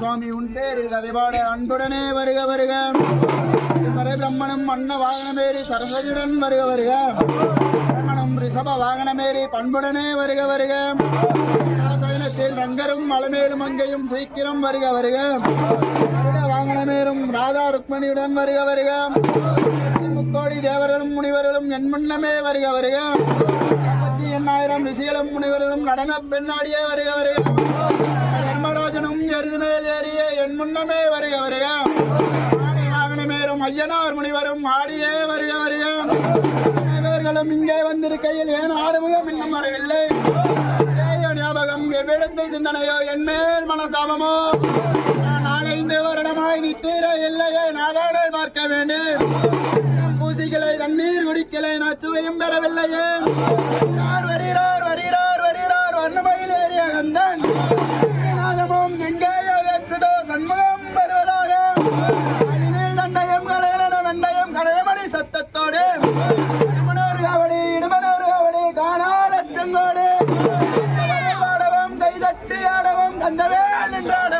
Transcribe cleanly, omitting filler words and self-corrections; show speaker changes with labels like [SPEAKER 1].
[SPEAKER 1] சுவாமி உன் பேரில் கதைபாட அன்புடனே வருக வருக. பிரம்மணம் அன்ன வாகனமேறி சரஸ்வதியுடன் வருக வருக. பிரம்மணம் ரிஷப வாகனமேறி பண்புடனே வருக வருக. சயனத்தில் ரங்கரும் மலமேலும் அங்கையும் சீக்கிரம் வருக வருக. வாகனமேறும் ராதா ருக்மணியுடன் வருக வருக. முக்கோடி தேவர்களும் முனிவர்களும் என் முன்னமே வருக வருக. 80,000 ரிஷிகளும் முனிவர்களும் நடன பெண்ணாடியே வருக வருக. தர்மராஜனும் எருது மேல் ஏறிய என் முன்னமே வருக வருக. வாகனமேறும் ஐயனார் முனிவரும் ஆடியே வருக வருக. தேவர்களும் இங்கே வந்திருக்கையில் ஏன் ஆறுமுகம் இன்னும் வரவில்லை? ஞாபகம் எவ்விடத்தில் சிந்தனையோ என் மேல் மனசாபமோ? 4-5 வருடமாய் நித்திர இல்லையே நாதானை பார்க்க வேண்டும். பூசிகளை தண்ணீர் குடிக்கலை நச்சுவையும் பெறவில்லையே. வருகிறார் வருகிறார் வருகிறார் வண்ணமையில் ஏறிய கந்தன் நாதமும் எங்கேயோ கேட்குதோ சண்முகம் வருவதாக. தண்டையும் கலையன வெண்டையும் கடையமணி சத்தத்தோடு இடுமனோர் காவடி இடுமனோர் காவடி காணாலச்சங்கோடு பாடவும் கைதட்டி ஆடவும் கந்தவேல் நின்றாட